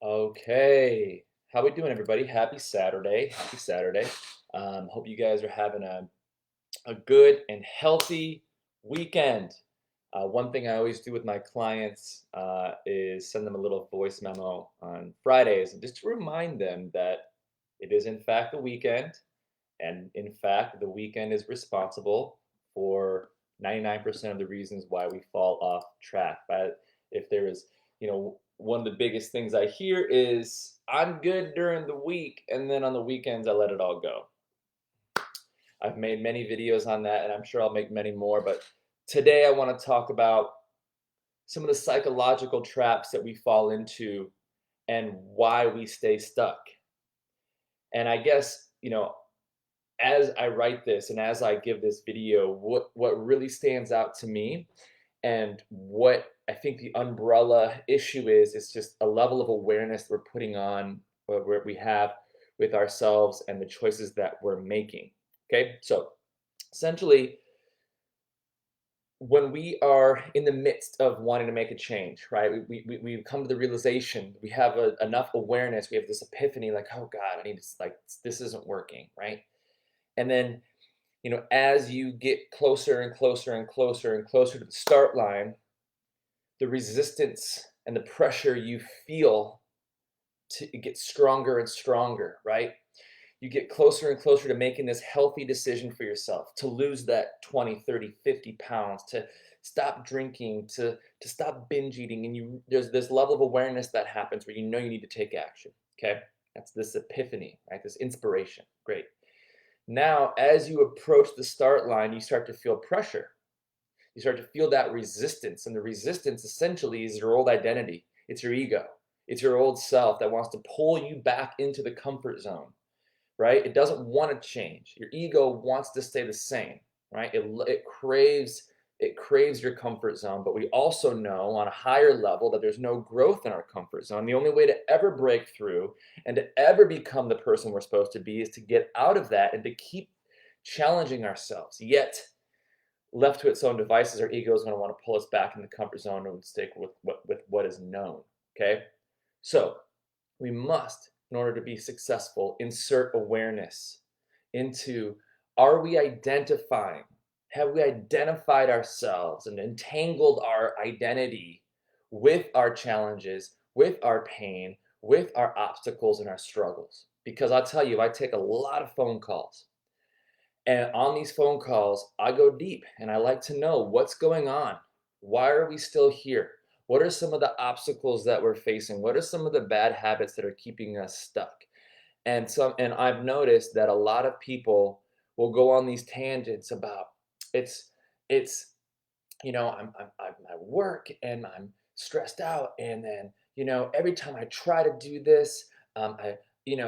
Okay, how we doing, everybody? Happy Saturday! Happy Saturday! Hope you guys are having a good and healthy weekend. One thing I always do with my clients is send them a little voice memo on Fridays, and just to remind them that it is in fact the weekend, and in fact the weekend is responsible for 99% of the reasons why we fall off track. But if there is, one of the biggest things I hear is I'm good during the week, and then on the weekends I let it all go. I've made many videos on that, and I'm sure I'll make many more. But today I want to talk about some of the psychological traps that we fall into and why we stay stuck. And I guess, as I write this and as I give this video, what really stands out to me and what I think the umbrella issue is just a level of awareness we're putting on, or we have with ourselves and the choices that we're making. Okay, so essentially, when we are in the midst of wanting to make a change, right? We come to the realization, we have enough awareness, we have this epiphany, like, oh God, I need to, like, this isn't working, right? And then, as you get closer and closer and closer and closer to the start line, the resistance and the pressure you feel to get stronger and stronger, right? You get closer and closer to making this healthy decision for yourself, to lose that 20, 30, 50 pounds, to stop drinking, to stop binge eating. And there's this level of awareness that happens where you know you need to take action. Okay. That's this epiphany, right? This inspiration. Great. Now, as you approach the start line, you start to feel pressure. You start to feel that resistance. And the resistance essentially is your old identity. It's your ego. It's your old self that wants to pull you back into the comfort zone, right? It doesn't want to change. Your ego wants to stay the same, right? It craves your comfort zone, but we also know on a higher level that there's no growth in our comfort zone. The only way to ever break through and to ever become the person we're supposed to be is to get out of that and to keep challenging ourselves. Yet, left to its own devices, our ego is going to want to pull us back in the comfort zone and stick with what is known. Okay, so we must, in order to be successful, insert awareness into, are we identifying? Have we identified ourselves and entangled our identity with our challenges, with our pain, with our obstacles and our struggles? Because I'll tell you, I take a lot of phone calls. And on these phone calls, I go deep and I like to know what's going on. Why are we still here? What are some of the obstacles that we're facing? What are some of the bad habits that are keeping us stuck? And I've noticed that a lot of people will go on these tangents about it's it's I'm at work and I'm stressed out, and then every time I try to do this, I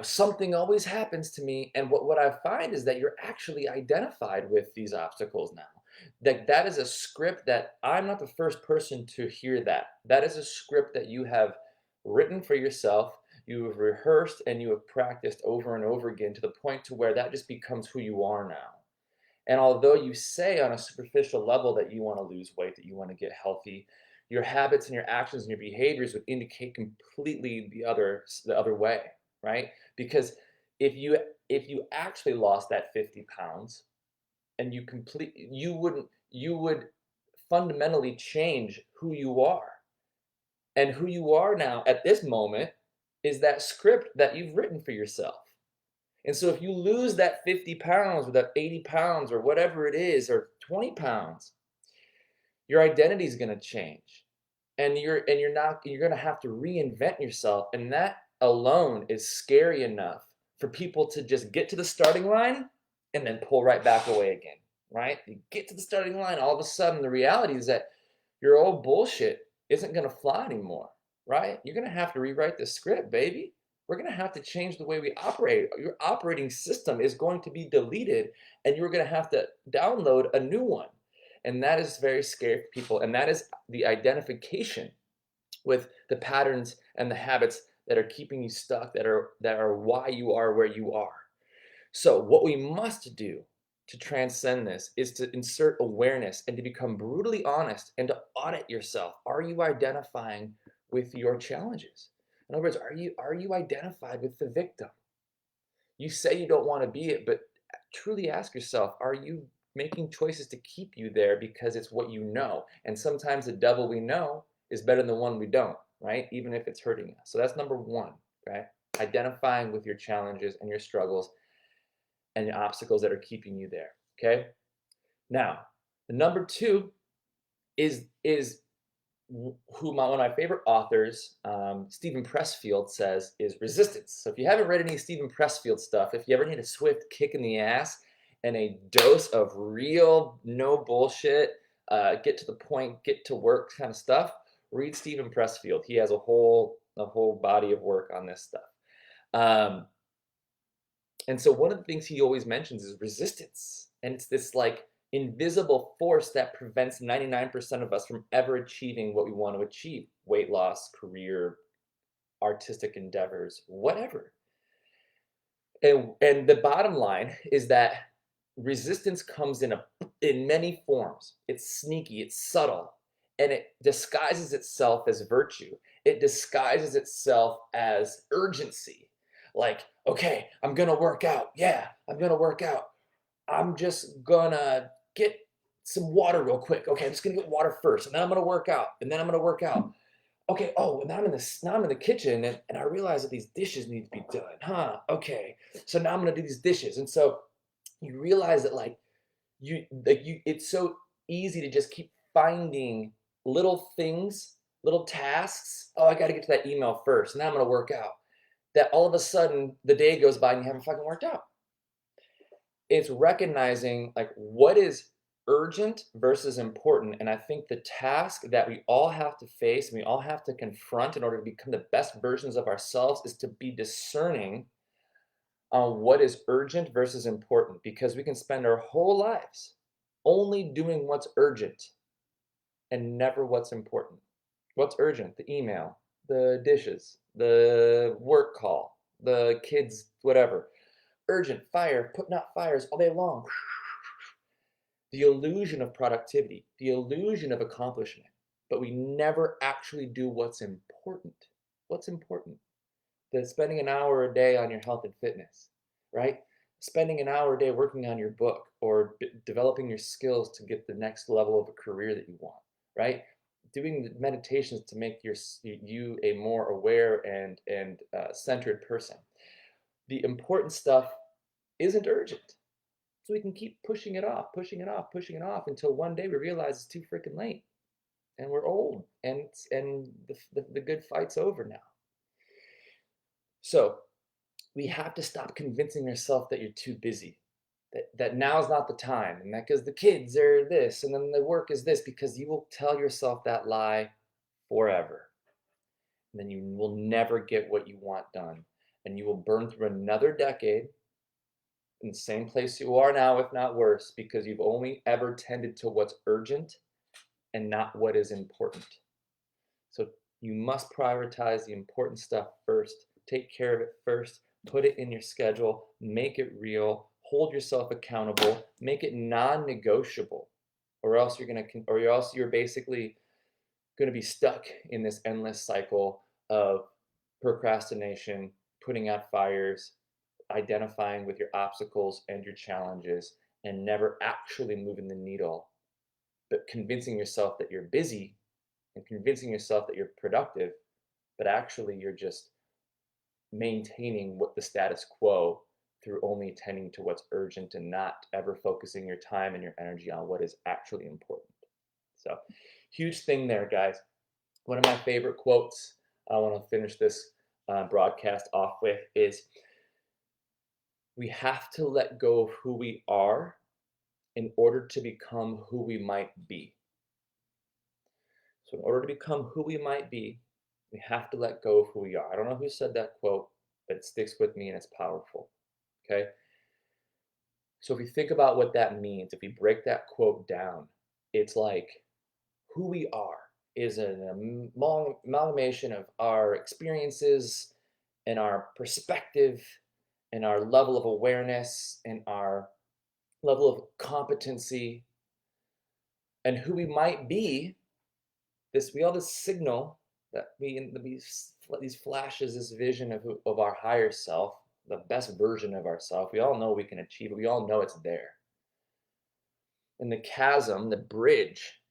something always happens to me. And what I find is that you're actually identified with these obstacles now. That is a script that I'm not the first person to hear. That is a script that you have written for yourself, you have rehearsed, and you have practiced over and over again to the point to where that just becomes who you are now. And although you say on a superficial level that you want to lose weight, that you want to get healthy, your habits and your actions and your behaviors would indicate completely the other way, right? Because if you actually lost that 50 pounds and you would fundamentally change who you are. And who you are now at this moment is that script that you've written for yourself. And so if you lose that 50 pounds or that 80 pounds or whatever it is, or 20 pounds, your identity is going to change. And you're going to have to reinvent yourself. And that alone is scary enough for people to just get to the starting line and then pull right back away again, right? You get to the starting line, all of a sudden the reality is that your old bullshit isn't going to fly anymore, right? You're going to have to rewrite the script, baby. We're going to have to change the way we operate. Your operating system is going to be deleted, and you're going to have to download a new one. And that is very scary for people. And that is the identification with the patterns and the habits that are keeping you stuck, that are why you are where you are. So what we must do to transcend this is to insert awareness and to become brutally honest and to audit yourself. Are you identifying with your challenges? In other words, are you identified with the victim? You say you don't want to be it, but truly ask yourself, are you making choices to keep you there because it's what you know? And sometimes the devil we know is better than the one we don't, right? Even if it's hurting us. So that's number one, right? Identifying with your challenges and your struggles and the obstacles that are keeping you there. Okay. Now, the number two is who one of my favorite authors, Stephen Pressfield, says is resistance. So if you haven't read any Stephen Pressfield stuff, if you ever need a swift kick in the ass and a dose of real, no bullshit, get to the point, get to work kind of stuff, read Stephen Pressfield. He has a whole body of work on this stuff. And so one of the things he always mentions is resistance. And it's this like invisible force that prevents 99% of us from ever achieving what we want to achieve: weight loss, career, artistic endeavors, whatever. And the bottom line is that resistance comes in many forms. It's sneaky, it's subtle, and it disguises itself as virtue. It disguises itself as urgency. Like, okay, I'm gonna work out. Yeah, I'm gonna work out. I'm just gonna get some water real quick. Okay, I'm just gonna get water first, and then I'm gonna work out, and then I'm gonna work out. Okay, oh, and now I'm in the kitchen, and I realize that these dishes need to be done. Huh? Okay, so now I'm gonna do these dishes, and so you realize that it's so easy to just keep finding little things, little tasks. Oh, I got to get to that email first, and then I'm gonna work out. That all of a sudden the day goes by and you haven't fucking worked out. It's recognizing like what is urgent versus important. And I think the task that we all have to face and we all have to confront in order to become the best versions of ourselves is to be discerning on what is urgent versus important, because we can spend our whole lives only doing what's urgent and never what's important. What's urgent? The email, the dishes, the work call, the kids, whatever. Urgent, fire, putting out fires all day long. The illusion of productivity, the illusion of accomplishment, but we never actually do what's important. What's important? Spending an hour a day on your health and fitness, right? Spending an hour a day working on your book or developing your skills to get the next level of a career that you want, right? Doing the meditations to make you a more aware and centered person. The important stuff isn't urgent. So we can keep pushing it off, pushing it off, pushing it off until one day we realize it's too freaking late and we're old and the good fight's over now. So we have to stop convincing yourself that you're too busy, that now's not the time, and that because the kids are this and then the work is this, because you will tell yourself that lie forever. And then you will never get what you want done. And you will burn through another decade in the same place you are now, if not worse, because you've only ever tended to what's urgent and not what is important. So you must prioritize the important stuff first, take care of it first, put it in your schedule, make it real, hold yourself accountable, make it non-negotiable, or else you're basically going to be stuck in this endless cycle of procrastination, putting out fires, identifying with your obstacles and your challenges, and never actually moving the needle, but convincing yourself that you're busy and convincing yourself that you're productive, but actually you're just maintaining what the status quo through only tending to what's urgent and not ever focusing your time and your energy on what is actually important. So, huge thing there, guys. One of my favorite quotes I want to finish this broadcast off with is, we have to let go of who we are in order to become who we might be. So in order to become who we might be, we have to let go of who we are. I don't know who said that quote, but it sticks with me and it's powerful. Okay? So if we think about what that means, if we break that quote down, it's like who we are is an amalgamation of our experiences and our perspective and our level of awareness and our level of competency, and who we might be. We all this signal that these flashes, this vision of our higher self, the best version of ourself. We all know we can achieve it. We all know it's there. And the chasm, the bridge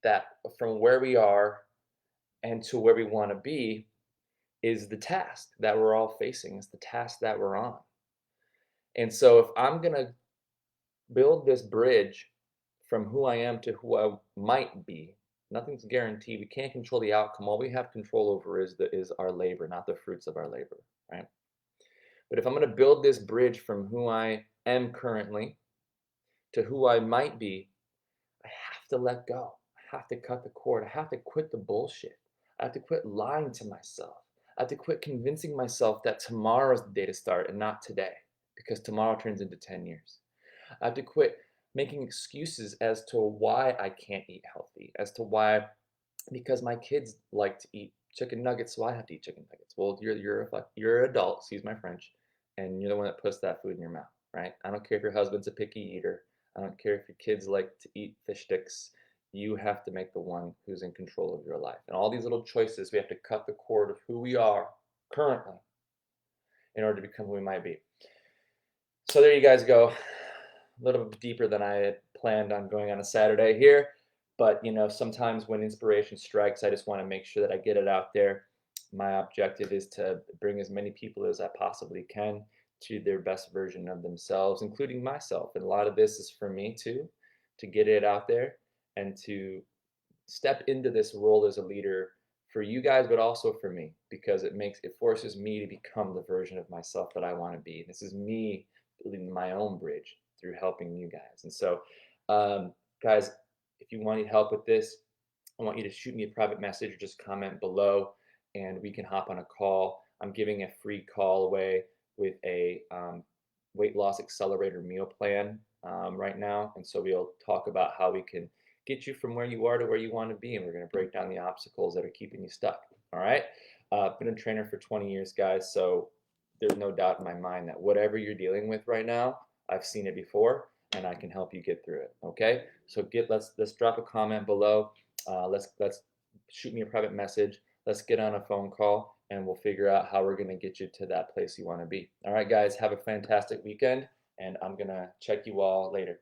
that from where we are and to where we want to be is the task that we're all facing. It's the task that we're on. And so if I'm going to build this bridge from who I am to who I might be, nothing's guaranteed. We can't control the outcome. All we have control over is our labor, not the fruits of our labor, right? But if I'm going to build this bridge from who I am currently to who I might be, I have to let go. I have to cut the cord. I have to quit the bullshit. I have to quit lying to myself. I have to quit convincing myself that tomorrow's the day to start and not today, because tomorrow turns into 10 years. I have to quit making excuses as to why I can't eat healthy, as to why, because my kids like to eat chicken nuggets, so I have to eat chicken nuggets. Well, you're an adult, excuse my French, and you're the one that puts that food in your mouth, right? I don't care if your husband's a picky eater. I don't care if your kids like to eat fish sticks. You have to make the one who's in control of your life. And all these little choices, we have to cut the cord of who we are currently in order to become who we might be. So there you guys go. A little bit deeper than I had planned on going on a Saturday here. But sometimes when inspiration strikes, I just want to make sure that I get it out there. My objective is to bring as many people as I possibly can to their best version of themselves, including myself. And a lot of this is for me too, to get it out there and to step into this role as a leader for you guys, but also for me, because it forces me to become the version of myself that I want to be. This is me building my own bridge through helping you guys. And so, guys, if you need help with this, I want you to shoot me a private message or just comment below, and we can hop on a call. I'm giving a free call away with a weight loss accelerator meal plan right now. And so we'll talk about how we can get you from where you are to where you want to be. And we're going to break down the obstacles that are keeping you stuck. All right. I've been a trainer for 20 years, guys. So there's no doubt in my mind that whatever you're dealing with right now, I've seen it before and I can help you get through it. Okay. So let's drop a comment below. Let's shoot me a private message. Let's get on a phone call and we'll figure out how we're going to get you to that place you want to be. All right, guys, have a fantastic weekend, and I'm going to check you all later.